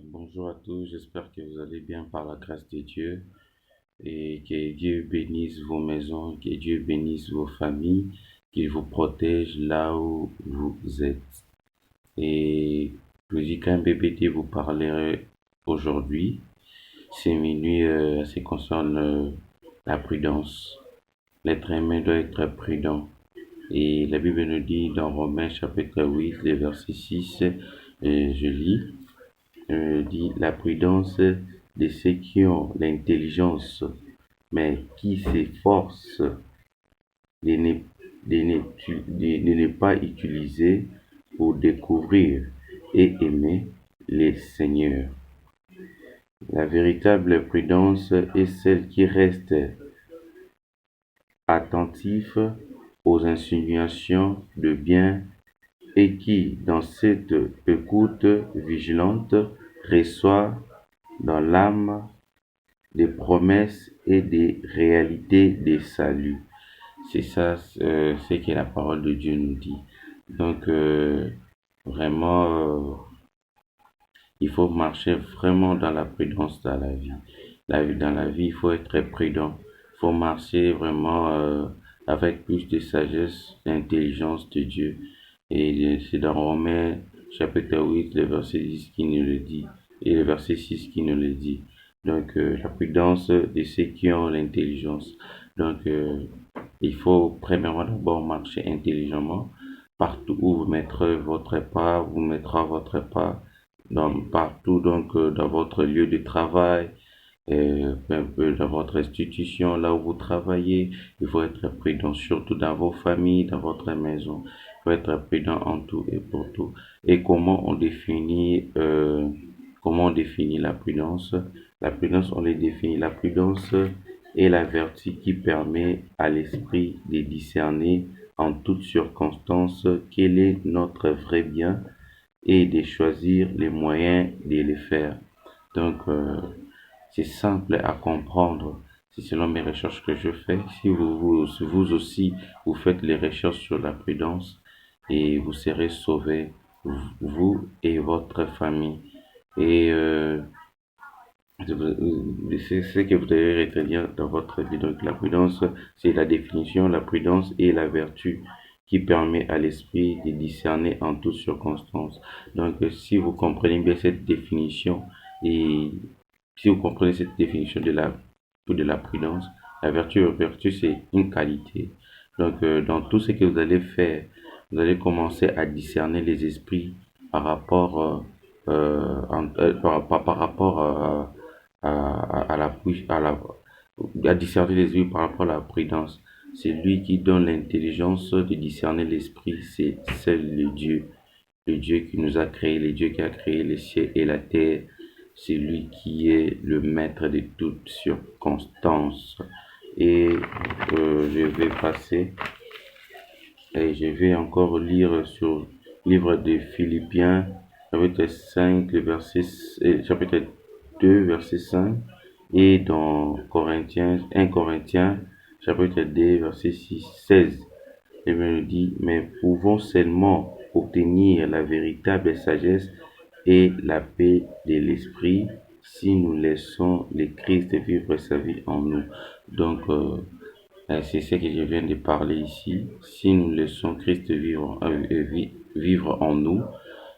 Bonjour à tous, j'espère que vous allez bien par la grâce de Dieu et que Dieu bénisse vos maisons, que Dieu bénisse vos familles, qu'il vous protège là où vous êtes. Et je dis qu'un BBT vous parlerai aujourd'hui. C'est minuit, ça concerne la prudence. L'être humain doit être prudent. Et la Bible nous dit dans Romains chapitre 8, le verset 6, je lis. Dit la prudence de ceux qui ont l'intelligence, mais qui s'efforcent de ne, de ne pas utiliser pour découvrir et aimer les seigneurs. La véritable prudence est celle qui reste attentif aux insinuations de bien et qui, dans cette écoute vigilante, reçoit dans l'âme des promesses et des réalités des saluts. C'est ça ce que la parole de Dieu nous dit. Donc, vraiment, il faut marcher vraiment dans la prudence dans la vie. Dans la vie, il faut être prudent. Il faut marcher vraiment avec plus de sagesse, d'intelligence de Dieu. Et c'est dans Romains chapitre 8, le verset 10 qui nous le dit, et le verset 6 qui nous le dit. Donc, la prudence de ceux qui ont l'intelligence. Donc, il faut premièrement d'abord marcher intelligemment. Partout où vous mettrez votre pas, vous mettra votre pas. Partout, donc, dans votre lieu de travail, un peu dans votre institution, là où vous travaillez, il faut être prudent, surtout dans vos familles, dans votre maison. Il faut être prudent en tout et pour tout. Et comment on définit la prudence? La prudence, on les définit. La prudence est la vertu qui permet à l'esprit de discerner en toutes circonstances quel est notre vrai bien et de choisir les moyens de le faire. Donc, c'est simple à comprendre. C'est selon mes recherches que je fais. Si vous aussi, vous faites les recherches sur la prudence et vous serez sauvés, vous et votre famille. Et c'est ce que vous devez retenir dans votre vie. Donc, la prudence, c'est la définition, la prudence est la vertu qui permet à l'esprit de discerner en toutes circonstances. Donc, si vous comprenez bien cette définition et si vous comprenez cette définition de la prudence, vertu c'est une qualité. Donc, dans tout ce que vous allez faire, vous allez commencer à discerner les esprits par rapport, par rapport à à discerner les esprits par rapport à la prudence. C'est lui qui donne l'intelligence de discerner l'esprit, c'est seul le Dieu qui nous a créé, le Dieu qui a créé les cieux et la terre. C'est lui qui est le maître de toutes circonstances. Et je vais passer et je vais encore lire sur le livre de Philippiens, chapitre 5, chapitre 2, verset 5, et dans Corinthiens, 1 Corinthiens, chapitre 2, verset 16. Il me dit, mais pouvons seulement obtenir la véritable sagesse et la paix de l'esprit si nous laissons le Christ vivre sa vie en nous. Donc, c'est ce que je viens de parler ici. Si nous laissons Christ vivre en nous,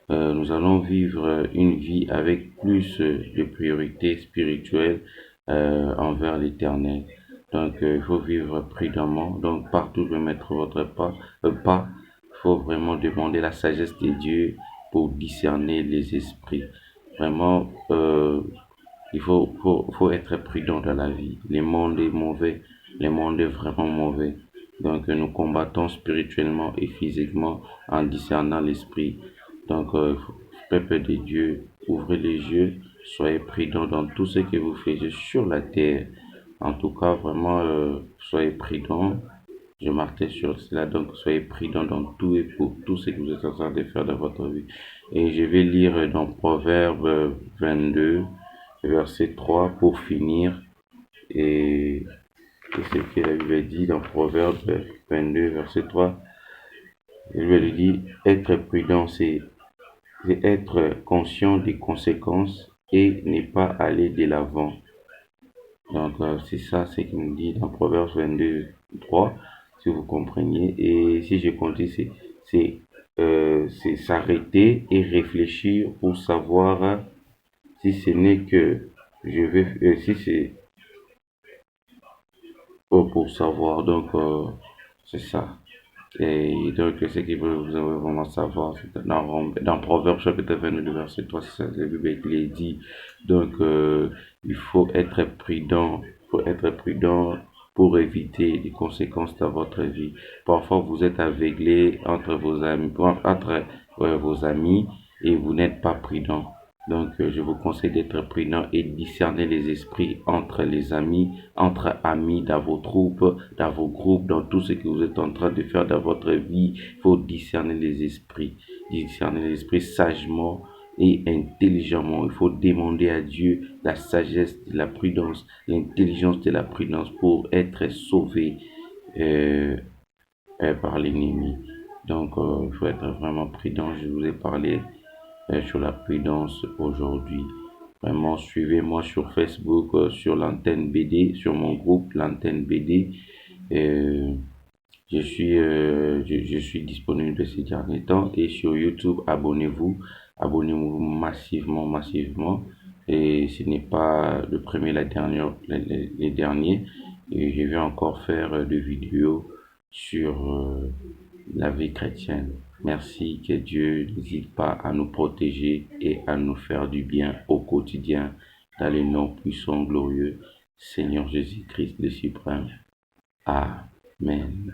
nous allons vivre une vie avec plus de priorité spirituelle envers l'éternel. Donc, il faut vivre prudemment. Donc, partout où vous mettre votre pas, il faut vraiment demander la sagesse de Dieu pour discerner les esprits. Vraiment, faut être prudent dans la vie. Le monde est mauvais. Le monde est vraiment mauvais. Donc, nous combattons spirituellement et physiquement en discernant l'esprit. Donc, peuple de Dieu, ouvrez les yeux, soyez prudents dans tout ce que vous faites sur la terre. En tout cas, vraiment, soyez prudents. Je marquais sur cela, donc soyez prudents dans tout et pour tout ce que vous êtes en train de faire dans votre vie. Et je vais lire dans Proverbe 22, verset 3 pour finir. Et ce que la Bible dit dans Proverbe 22, verset 3. La Bible dit, être prudent, c'est être conscient des conséquences et ne pas aller de l'avant. Donc, c'est ça, ce qu'il me dit dans Proverbes 22, 3, si vous compreniez. Et si je continue, c'est s'arrêter et réfléchir pour savoir si ce n'est que je vais, si c'est pour savoir. Donc, c'est ça. Et donc, ce que vous avez vraiment savoir, c'est dans Proverbes chapitre 22, verset 3, c'est ça, la Bible qui est dit. Donc, il faut être prudent pour éviter les conséquences dans votre vie. Parfois, vous êtes aveuglé entre vos amis et vous n'êtes pas prudent. Donc, je vous conseille d'être prudent et discerner les esprits entre les amis, entre amis, dans vos troupes, dans vos groupes, dans tout ce que vous êtes en train de faire dans votre vie. Il faut discerner les esprits sagement et intelligemment. Il faut demander à Dieu la sagesse, la prudence, l'intelligence de la prudence pour être sauvé euh, par l'ennemi. Donc, il faut être vraiment prudent. Je vous ai parlé sur la prudence aujourd'hui. Vraiment, suivez-moi sur Facebook, sur l'antenne BD, sur mon groupe l'antenne BD. Euh, je suis disponible ces derniers temps et sur YouTube, abonnez-vous massivement, massivement. Et ce n'est pas le premier, les derniers. Et je vais encore faire des vidéos sur la vie chrétienne. Merci, que Dieu n'hésite pas à nous protéger et à nous faire du bien au quotidien dans les noms puissants, glorieux, Seigneur Jésus-Christ le Suprême. Amen.